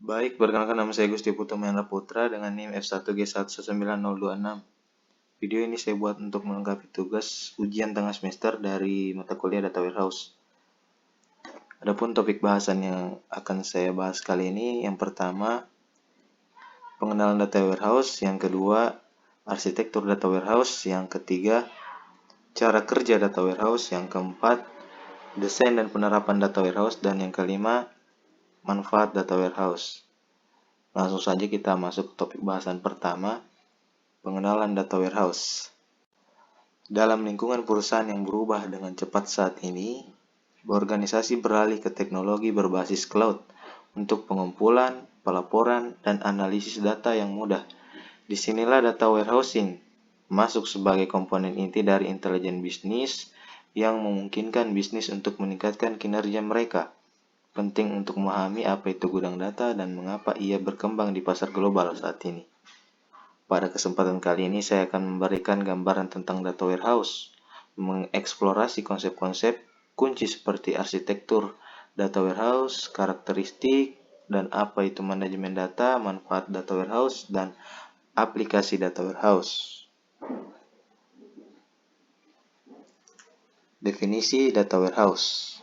Baik, perkenalkan nama saya Gusti Putu Mahendra Putra dengan NIM F1G19026. Video ini saya buat untuk melengkapi tugas ujian tengah semester dari mata kuliah Data Warehouse. Adapun topik bahasan yang akan saya bahas kali ini, yang pertama, pengenalan Data Warehouse, yang kedua, arsitektur Data Warehouse, yang ketiga, cara kerja Data Warehouse, yang keempat, desain dan penerapan Data Warehouse, dan yang kelima, manfaat Data Warehouse. Langsung saja kita masuk ke topik bahasan pertama, pengenalan Data Warehouse. Dalam lingkungan perusahaan yang berubah dengan cepat saat ini, organisasi beralih ke teknologi berbasis cloud untuk pengumpulan, pelaporan, dan analisis data yang mudah. Disinilah data warehousing masuk sebagai komponen inti dari intelijen bisnis yang memungkinkan bisnis untuk meningkatkan kinerja mereka. Penting untuk memahami apa itu gudang data dan mengapa ia berkembang di pasar global saat ini. Pada kesempatan kali ini saya akan memberikan gambaran tentang data warehouse, mengeksplorasi konsep-konsep kunci seperti arsitektur data warehouse, karakteristik, dan apa itu manajemen data, manfaat data warehouse, dan aplikasi data warehouse. Definisi data warehouse.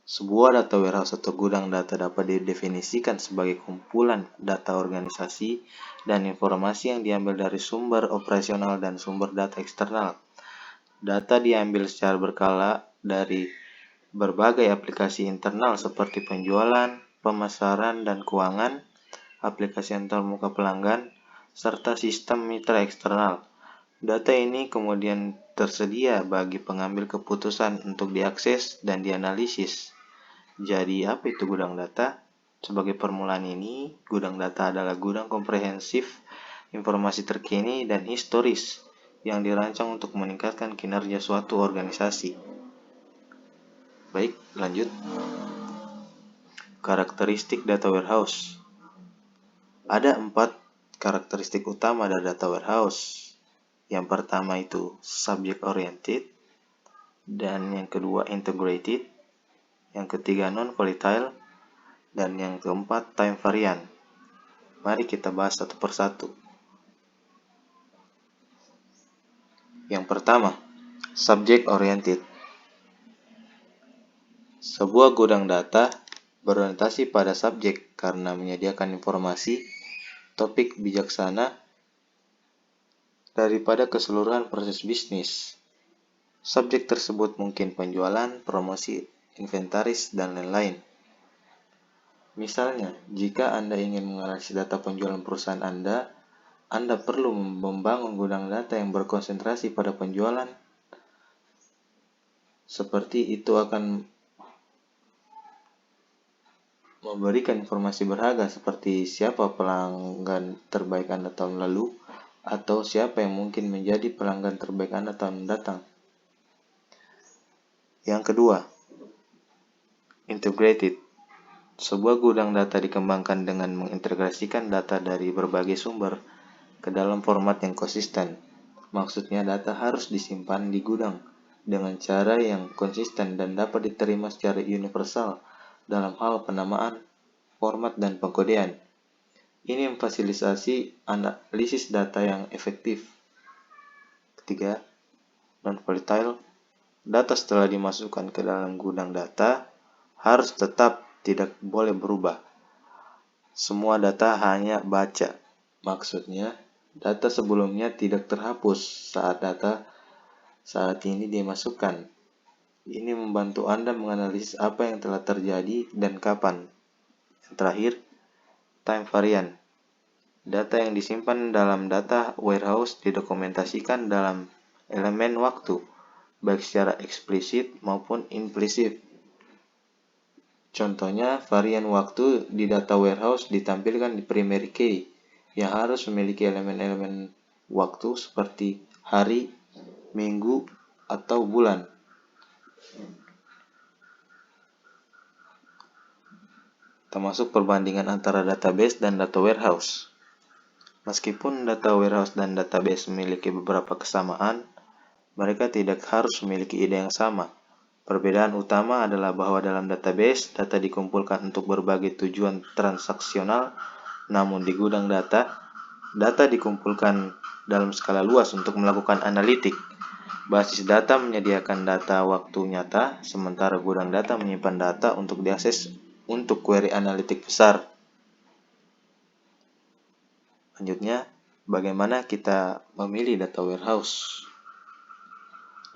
Sebuah data warehouse atau gudang data dapat didefinisikan sebagai kumpulan data organisasi dan informasi yang diambil dari sumber operasional dan sumber data eksternal. Data diambil secara berkala dari berbagai aplikasi internal seperti penjualan, pemasaran, dan keuangan, aplikasi antarmuka pelanggan, serta sistem mitra eksternal. Data ini kemudian tersedia bagi pengambil keputusan untuk diakses dan dianalisis. Jadi, apa itu gudang data? Sebagai permulaan ini, gudang data adalah gudang komprehensif informasi terkini dan historis yang dirancang untuk meningkatkan kinerja suatu organisasi. Baik, lanjut. Karakteristik data warehouse. Ada 4 karakteristik utama dari data warehouse. Yang pertama itu subject oriented, dan yang kedua integrated, yang ketiga non-volatile, dan yang keempat time variant. Mari kita bahas satu persatu. Yang pertama, subject oriented. Sebuah gudang data berorientasi pada subjek karena menyediakan informasi, topik bijaksana daripada keseluruhan proses bisnis. Subjek tersebut mungkin penjualan, promosi, inventaris, dan lain-lain. Misalnya, jika Anda ingin menganalisis data penjualan perusahaan Anda perlu membangun gudang data yang berkonsentrasi pada penjualan. Seperti itu akan memberikan informasi berharga seperti siapa pelanggan terbaik Anda tahun lalu atau siapa yang mungkin menjadi pelanggan terbaik Anda tahun mendatang. Yang kedua, integrated. Sebuah gudang data dikembangkan dengan mengintegrasikan data dari berbagai sumber ke dalam format yang konsisten. Maksudnya data harus disimpan di gudang dengan cara yang konsisten dan dapat diterima secara universal dalam hal penamaan, format, dan pengkodean. Ini memfasilitasi analisis data yang efektif. Ketiga, non-volatile. Data setelah dimasukkan ke dalam gudang data harus tetap tidak boleh berubah. Semua data hanya baca. Maksudnya, data sebelumnya tidak terhapus saat ini dimasukkan. Ini membantu Anda menganalisis apa yang telah terjadi dan kapan. Yang terakhir, time variant. Data yang disimpan dalam data warehouse didokumentasikan dalam elemen waktu, baik secara eksplisit maupun implisit. Contohnya, varian waktu di data warehouse ditampilkan di primary key yang harus memiliki elemen-elemen waktu seperti hari, minggu, atau bulan. Termasuk perbandingan antara database dan data warehouse. Meskipun data warehouse dan database memiliki beberapa kesamaan, mereka tidak harus memiliki ide yang sama. Perbedaan utama adalah bahwa dalam database, data dikumpulkan untuk berbagai tujuan transaksional, namun di gudang data, data dikumpulkan dalam skala luas untuk melakukan analitik. Basis data menyediakan data waktu nyata, sementara gudang data menyimpan data untuk diakses untuk query analitik besar. Lanjutnya, bagaimana kita memilih data warehouse?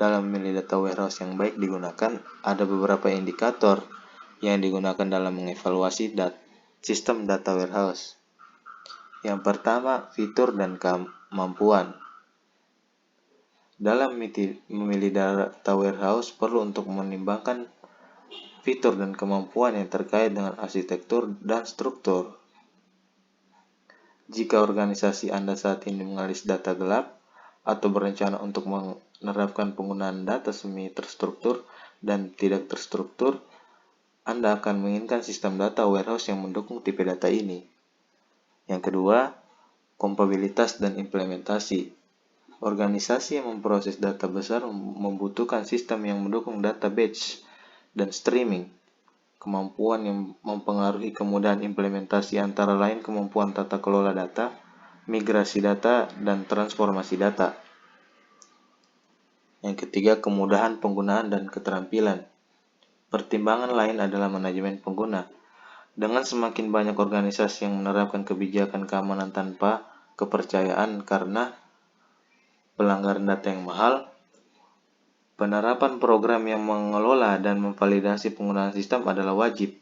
Dalam memilih data warehouse yang baik digunakan, ada beberapa indikator yang digunakan dalam mengevaluasi sistem data warehouse. Yang pertama, fitur dan kemampuan. Dalam memilih data warehouse perlu untuk menimbangkan fitur dan kemampuan yang terkait dengan arsitektur dan struktur. Jika organisasi Anda saat ini menganalisis data gelap atau berencana untuk menerapkan penggunaan data semi terstruktur dan tidak terstruktur, Anda akan menginginkan sistem data warehouse yang mendukung tipe data ini. Yang kedua, kompatibilitas dan implementasi. Organisasi yang memproses data besar membutuhkan sistem yang mendukung data batch dan streaming. Kemampuan yang mempengaruhi kemudahan implementasi antara lain kemampuan tata kelola data, migrasi data, dan transformasi data. Yang ketiga, kemudahan penggunaan dan keterampilan. Pertimbangan lain adalah manajemen pengguna. Dengan semakin banyak organisasi yang menerapkan kebijakan keamanan tanpa kepercayaan karena pelanggaran data yang mahal, penerapan program yang mengelola dan memvalidasi penggunaan sistem adalah wajib.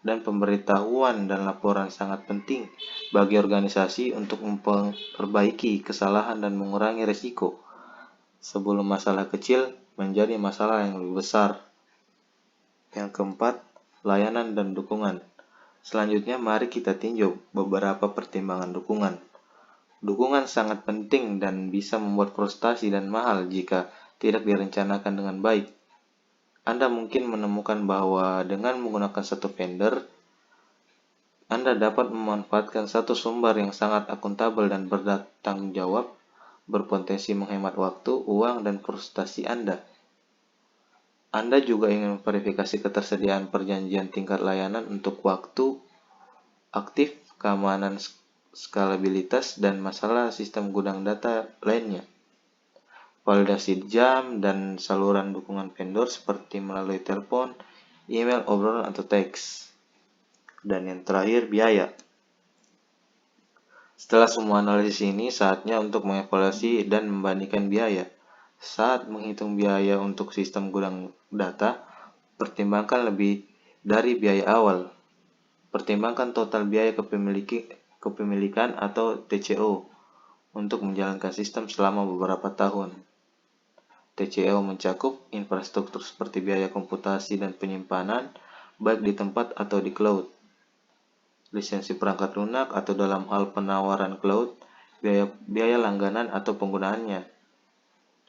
Dan pemberitahuan dan laporan sangat penting bagi organisasi untuk memperbaiki kesalahan dan mengurangi risiko sebelum masalah kecil menjadi masalah yang lebih besar. Yang keempat, layanan dan dukungan. Selanjutnya mari kita tinjau beberapa pertimbangan dukungan. Dukungan sangat penting dan bisa membuat frustasi dan mahal jika tidak direncanakan dengan baik. Anda mungkin menemukan bahwa dengan menggunakan satu vendor, Anda dapat memanfaatkan satu sumber yang sangat akuntabel dan bertanggung jawab, berpotensi menghemat waktu, uang, dan frustasi Anda. Anda juga ingin memverifikasi ketersediaan perjanjian tingkat layanan untuk waktu aktif, keamanan, skalabilitas, dan masalah sistem gudang data lainnya. Validasi jam dan saluran dukungan vendor seperti melalui telepon, email, obrolan, atau teks. Dan yang terakhir, biaya. Setelah semua analisis ini, saatnya untuk mengevaluasi dan membandingkan biaya. Saat menghitung biaya untuk sistem gudang data, pertimbangkan lebih dari biaya awal. Pertimbangkan total biaya kepemilikan atau TCO untuk menjalankan sistem selama beberapa tahun. TCO mencakup infrastruktur seperti biaya komputasi dan penyimpanan, baik di tempat atau di cloud. Lisensi perangkat lunak atau dalam hal penawaran cloud, biaya langganan atau penggunaannya.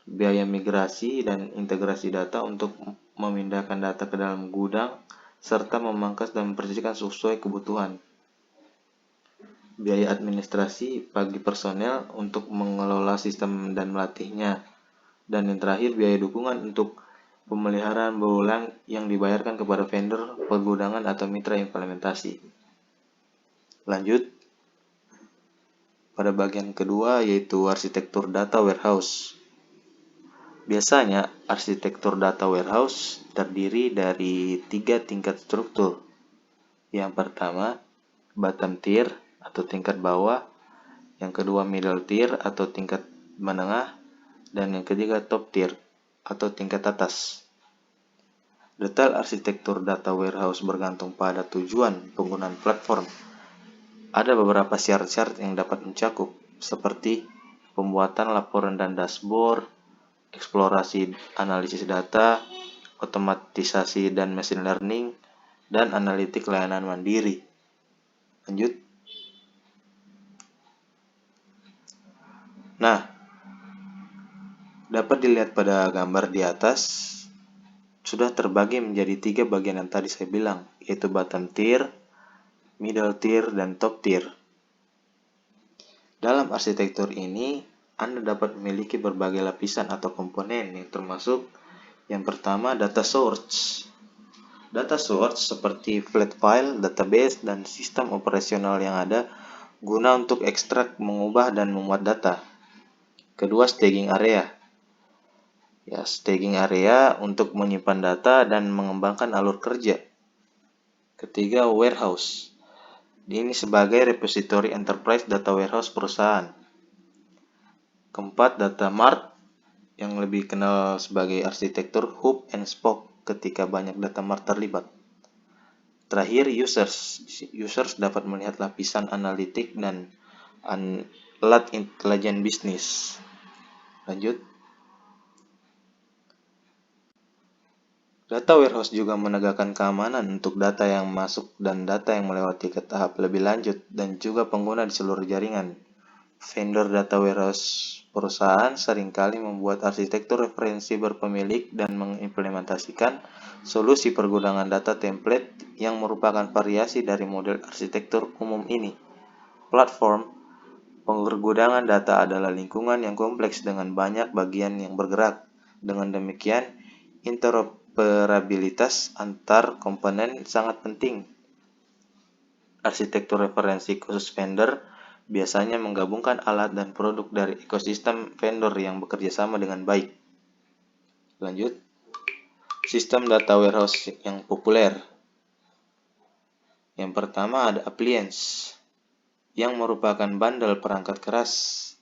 Biaya migrasi dan integrasi data untuk memindahkan data ke dalam gudang, serta memangkas dan mempersiskan sesuai kebutuhan. Biaya administrasi bagi personel untuk mengelola sistem dan melatihnya. Dan yang terakhir, biaya dukungan untuk pemeliharaan berulang yang dibayarkan kepada vendor, pergudangan, atau mitra implementasi. Lanjut pada bagian kedua, yaitu arsitektur data warehouse. Biasanya, arsitektur data warehouse terdiri dari 3 tingkat struktur. Yang pertama, bottom tier atau tingkat bawah. Yang kedua, middle tier atau tingkat menengah. Dan yang ketiga, top tier atau tingkat atas. Detail arsitektur data warehouse bergantung pada tujuan penggunaan platform. Ada beberapa syarat-syarat yang dapat mencakup, seperti pembuatan laporan dan dashboard, eksplorasi analisis data, otomatisasi dan machine learning, dan analitik layanan mandiri. Lanjut. Nah, dapat dilihat pada gambar di atas, sudah terbagi menjadi 3 bagian yang tadi saya bilang, yaitu bottom tier, middle tier, dan top tier. Dalam arsitektur ini, Anda dapat memiliki berbagai lapisan atau komponen yang termasuk Yang pertama, data source. Data source seperti flat file, database, dan sistem operasional yang ada guna untuk ekstrak, mengubah, dan memuat data. Kedua, staging area. Staging area untuk menyimpan data dan mengembangkan alur kerja. Ketiga, warehouse. Ini sebagai repository enterprise data warehouse perusahaan. Keempat, data mart yang lebih kenal sebagai arsitektur hub and spoke ketika banyak data mart terlibat. Terakhir, users. Users dapat melihat lapisan analitik dan alat intelijen bisnis. Lanjut. Data warehouse juga menegakkan keamanan untuk data yang masuk dan data yang melewati ke tahap lebih lanjut dan juga pengguna di seluruh jaringan. Vendor data warehouse perusahaan seringkali membuat arsitektur referensi berpemilik dan mengimplementasikan solusi pergudangan data template yang merupakan variasi dari model arsitektur umum ini. Platform pergudangan data adalah lingkungan yang kompleks dengan banyak bagian yang bergerak. Dengan demikian, interoperabilitas antar komponen sangat penting. Arsitektur referensi khusus vendor biasanya menggabungkan alat dan produk dari ekosistem vendor yang bekerja sama dengan baik. Lanjut. Sistem data warehouse yang populer. Yang pertama ada appliance, yang merupakan bundle perangkat keras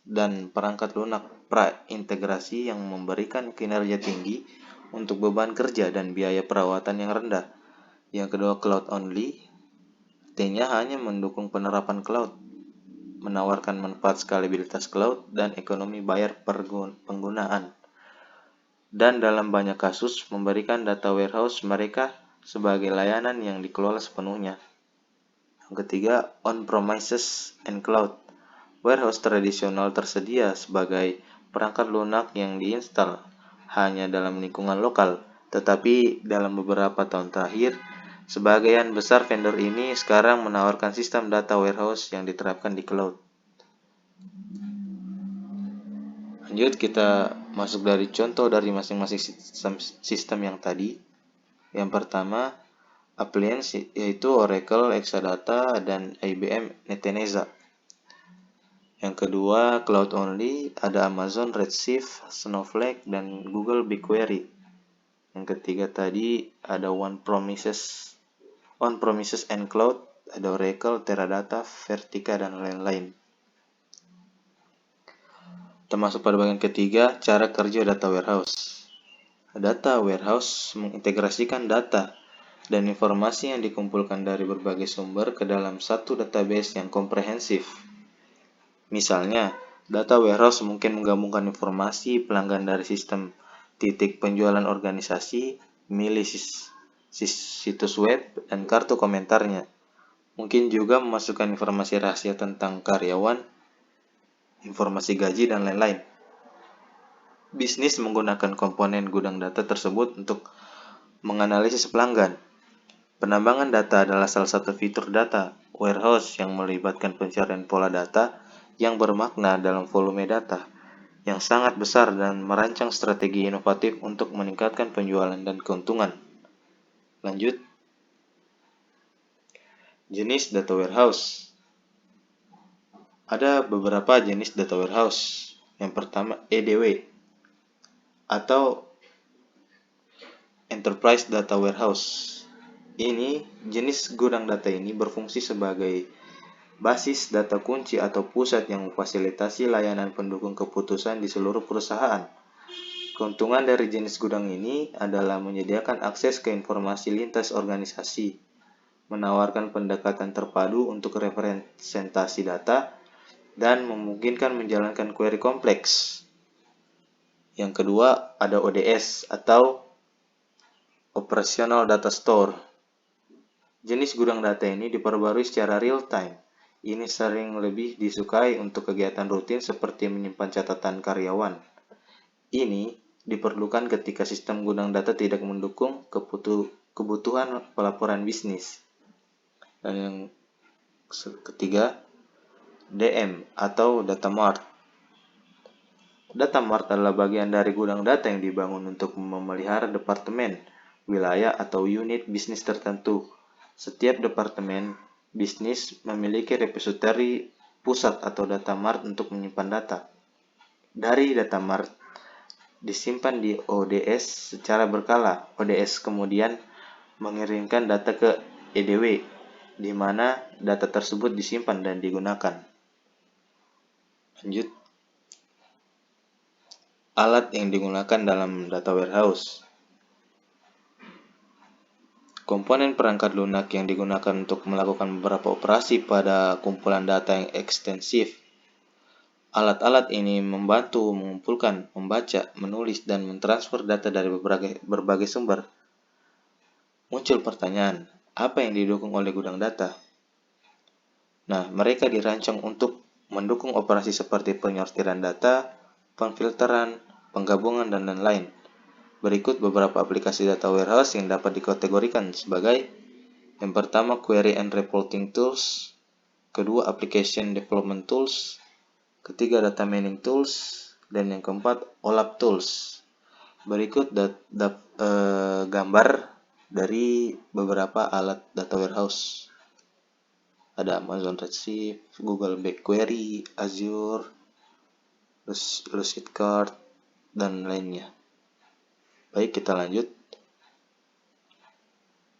dan perangkat lunak pra-integrasi yang memberikan kinerja tinggi untuk beban kerja dan biaya perawatan yang rendah. Yang kedua, cloud only. Artinya hanya mendukung penerapan cloud, menawarkan manfaat skalabilitas cloud dan ekonomi bayar per penggunaan. Dan dalam banyak kasus memberikan data warehouse mereka sebagai layanan yang dikelola sepenuhnya. Yang ketiga, on-premises and cloud. Warehouse tradisional tersedia sebagai perangkat lunak yang diinstal hanya dalam lingkungan lokal, tetapi dalam beberapa tahun terakhir, sebagian besar vendor ini sekarang menawarkan sistem data warehouse yang diterapkan di cloud. Lanjut, kita masuk dari contoh dari masing-masing sistem yang tadi. Yang pertama, appliance yaitu Oracle, Exadata, dan IBM Neteneza. Yang kedua, cloud only, ada Amazon Redshift, Snowflake, dan Google BigQuery. Yang ketiga tadi ada on-premises and cloud, ada Oracle, Teradata, Vertica, dan lain-lain. Termasuk pada bagian ketiga, cara kerja data warehouse. Data warehouse mengintegrasikan data dan informasi yang dikumpulkan dari berbagai sumber ke dalam satu database yang komprehensif. Misalnya, data warehouse mungkin menggabungkan informasi pelanggan dari sistem titik penjualan organisasi, milih situs web, dan kartu komentarnya. Mungkin juga memasukkan informasi rahasia tentang karyawan, informasi gaji, dan lain-lain. Bisnis menggunakan komponen gudang data tersebut untuk menganalisis pelanggan. Penambangan data adalah salah satu fitur data warehouse yang melibatkan pencarian pola data yang bermakna dalam volume data yang sangat besar dan merancang strategi inovatif untuk meningkatkan penjualan dan keuntungan. Lanjut. Jenis data warehouse. Ada beberapa jenis data warehouse. Yang pertama, EDW atau Enterprise Data Warehouse. Ini jenis gudang data ini berfungsi sebagai basis data kunci atau pusat yang memfasilitasi layanan pendukung keputusan di seluruh perusahaan. Keuntungan dari jenis gudang ini adalah menyediakan akses ke informasi lintas organisasi, menawarkan pendekatan terpadu untuk representasi data, dan memungkinkan menjalankan query kompleks. Yang kedua, ada ODS atau Operational Data Store. Jenis gudang data ini diperbarui secara real-time. Ini sering lebih disukai untuk kegiatan rutin seperti menyimpan catatan karyawan. Ini diperlukan ketika sistem gudang data tidak mendukung kebutuhan pelaporan bisnis. Dan yang ketiga, DM atau Data Mart. Data mart adalah bagian dari gudang data yang dibangun untuk memelihara departemen, wilayah, atau unit bisnis tertentu. Setiap departemen bisnis memiliki repository pusat atau data mart untuk menyimpan data. Dari data mart disimpan di ODS secara berkala. ODS kemudian mengirimkan data ke EDW, di mana data tersebut disimpan dan digunakan. Lanjut. Alat yang digunakan dalam data warehouse. Komponen perangkat lunak yang digunakan untuk melakukan beberapa operasi pada kumpulan data yang ekstensif. Alat-alat ini membantu mengumpulkan, membaca, menulis, dan mentransfer data dari berbagai sumber. Muncul pertanyaan, apa yang didukung oleh gudang data? Nah, mereka dirancang untuk mendukung operasi seperti penyortiran data, pemfilteran, penggabungan, dan lain-lain. Berikut beberapa aplikasi data warehouse yang dapat dikategorikan sebagai: yang pertama, Query and Reporting Tools. Kedua, Application Development Tools. Ketiga, Data Mining Tools. Dan yang keempat, OLAP Tools. Berikut gambar dari beberapa alat data warehouse. Ada Amazon Redshift, Google BigQuery, Azure, Lucidcard, dan lainnya. Baik, kita lanjut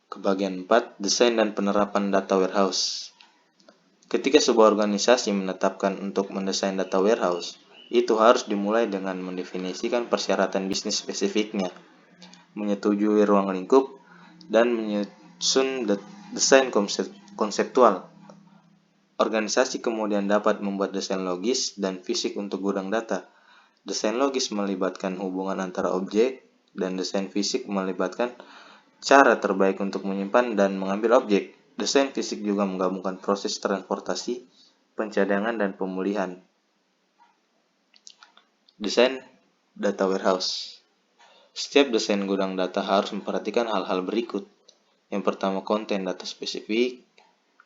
ke bagian 4, desain dan penerapan data warehouse. Ketika sebuah organisasi menetapkan untuk mendesain data warehouse, itu harus dimulai dengan mendefinisikan persyaratan bisnis spesifiknya, menyetujui ruang lingkup, dan menyusun desain konseptual. Organisasi kemudian dapat membuat desain logis dan fisik untuk gudang data. Desain logis melibatkan hubungan antara objek, dan desain fisik melibatkan cara terbaik untuk menyimpan dan mengambil objek. Desain fisik juga menggabungkan proses transportasi, pencadangan, dan pemulihan. Desain data warehouse. Setiap desain gudang data harus memperhatikan hal-hal berikut. Yang pertama, konten data spesifik.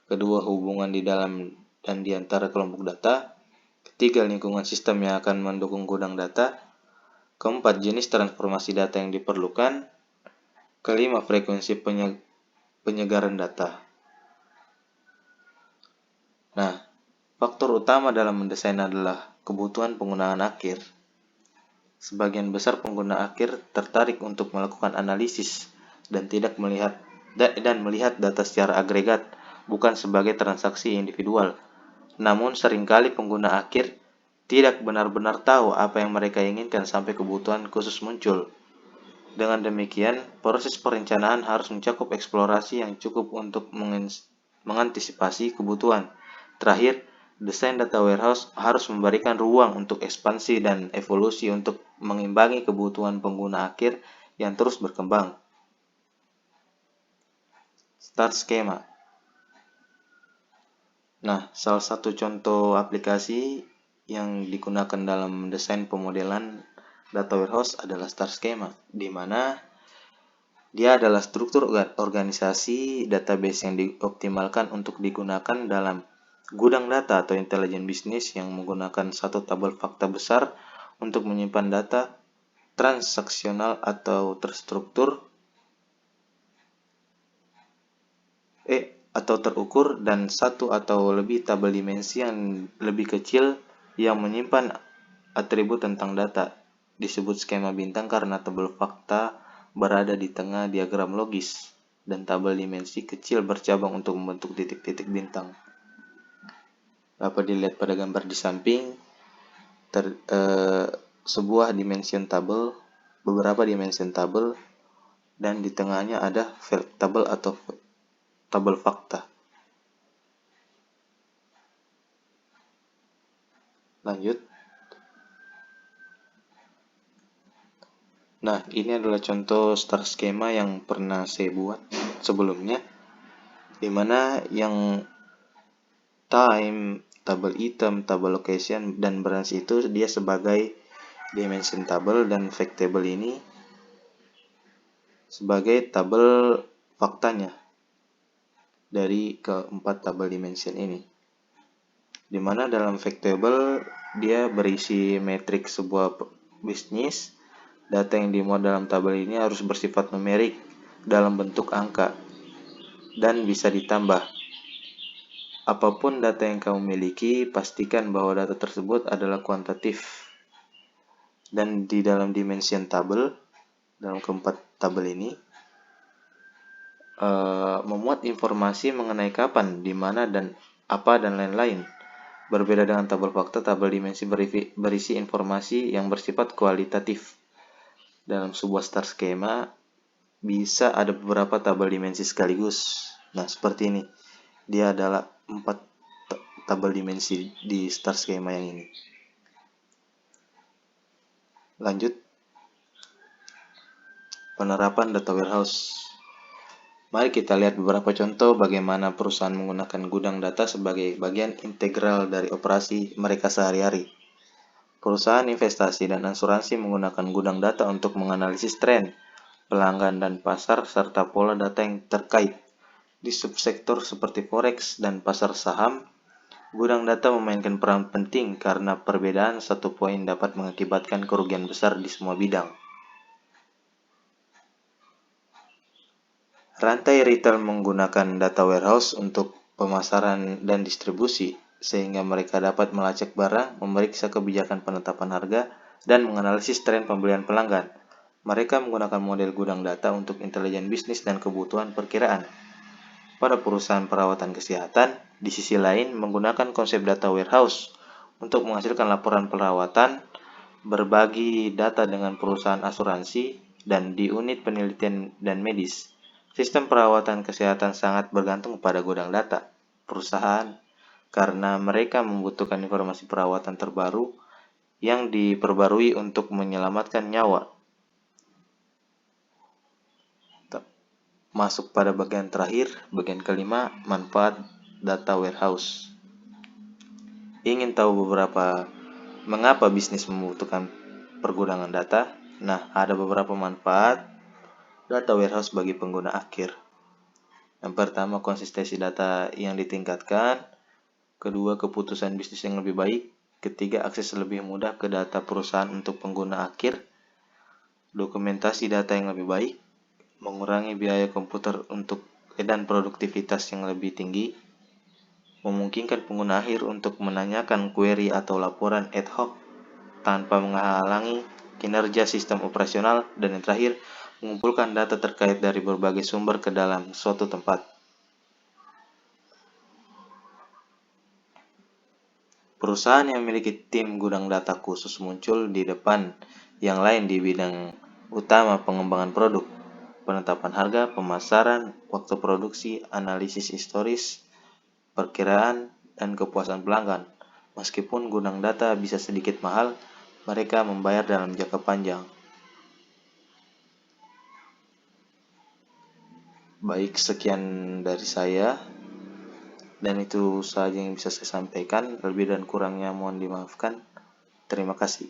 Kedua, hubungan di dalam dan di antara kelompok data. Ketiga, lingkungan sistem yang akan mendukung gudang data. Keempat, jenis transformasi data yang diperlukan. Kelima, frekuensi penyegaran data. Nah, faktor utama dalam mendesain adalah kebutuhan penggunaan akhir. Sebagian besar pengguna akhir tertarik untuk melakukan analisis dan melihat data secara agregat, bukan sebagai transaksi individual. Namun seringkali pengguna akhir tidak benar-benar tahu apa yang mereka inginkan sampai kebutuhan khusus muncul. Dengan demikian, proses perencanaan harus mencakup eksplorasi yang cukup untuk mengantisipasi kebutuhan. Terakhir, desain data warehouse harus memberikan ruang untuk ekspansi dan evolusi untuk mengimbangi kebutuhan pengguna akhir yang terus berkembang. Start Schema. Nah, salah satu contoh aplikasi yang digunakan dalam desain pemodelan data warehouse adalah Star Schema, di mana dia adalah struktur organisasi database yang dioptimalkan untuk digunakan dalam gudang data atau intelijen bisnis yang menggunakan satu tabel fakta besar untuk menyimpan data transaksional atau terstruktur atau terukur, dan satu atau lebih tabel dimensi yang lebih kecil yang menyimpan atribut tentang data. Disebut skema bintang karena tabel fakta berada di tengah diagram logis dan tabel dimensi kecil bercabang untuk membentuk titik-titik bintang. Dapat dilihat pada gambar di samping, sebuah dimension table, beberapa dimension table, dan di tengahnya ada fact table atau tabel fakta. Lanjut. Nah, ini adalah contoh star schema yang pernah saya buat sebelumnya, dimana yang time, tabel item, tabel location, dan branch itu dia sebagai dimension table, dan fact table ini sebagai tabel faktanya dari keempat tabel dimension ini. Dimana dalam fact table dia berisi metrik sebuah bisnis. Data yang dimuat dalam tabel ini harus bersifat numerik dalam bentuk angka dan bisa ditambah. Apapun data yang kamu miliki, pastikan bahwa data tersebut adalah kuantitatif. Dan di dalam dimension table, dalam keempat tabel ini, memuat informasi mengenai kapan, di mana, dan apa, dan lain-lain. Berbeda dengan tabel fakta, tabel dimensi berisi informasi yang bersifat kualitatif. Dalam sebuah star skema, bisa ada beberapa tabel dimensi sekaligus. Nah, seperti ini. Dia adalah 4 tabel dimensi di star skema yang ini. Lanjut. Penerapan data warehouse. Mari kita lihat beberapa contoh bagaimana perusahaan menggunakan gudang data sebagai bagian integral dari operasi mereka sehari-hari. Perusahaan investasi dan asuransi menggunakan gudang data untuk menganalisis tren, pelanggan dan pasar, serta pola data yang terkait. Di subsektor seperti forex dan pasar saham, gudang data memainkan peran penting karena perbedaan satu poin dapat mengakibatkan kerugian besar di semua bidang. Rantai retail menggunakan data warehouse untuk pemasaran dan distribusi, sehingga mereka dapat melacak barang, memeriksa kebijakan penetapan harga, dan menganalisis tren pembelian pelanggan. Mereka menggunakan model gudang data untuk intelijen bisnis dan kebutuhan perkiraan. Pada perusahaan perawatan kesehatan, di sisi lain menggunakan konsep data warehouse untuk menghasilkan laporan perawatan, berbagi data dengan perusahaan asuransi, dan di unit penelitian dan medis. Sistem perawatan kesehatan sangat bergantung pada gudang data perusahaan karena mereka membutuhkan informasi perawatan terbaru yang diperbarui untuk menyelamatkan nyawa. Masuk pada bagian terakhir, bagian kelima, manfaat data warehouse. Ingin tahu mengapa bisnis membutuhkan pergudangan data? Nah, ada beberapa manfaat data warehouse bagi pengguna akhir. Yang pertama, konsistensi data yang ditingkatkan. Kedua, keputusan bisnis yang lebih baik. Ketiga, akses lebih mudah ke data perusahaan untuk pengguna akhir. Dokumentasi data yang lebih baik. Mengurangi biaya komputer dan produktivitas yang lebih tinggi, memungkinkan pengguna akhir untuk menanyakan query atau laporan ad hoc tanpa menghalangi kinerja sistem operasional, dan yang terakhir, mengumpulkan data terkait dari berbagai sumber ke dalam suatu tempat. Perusahaan yang memiliki tim gudang data khusus muncul di depan yang lain di bidang utama pengembangan produk, penetapan harga, pemasaran, waktu produksi, analisis historis, perkiraan, dan kepuasan pelanggan. Meskipun gudang data bisa sedikit mahal, mereka membayar dalam jangka panjang. Baik, sekian dari saya, dan itu saja yang bisa saya sampaikan. Lebih dan kurangnya mohon dimaafkan. Terima kasih.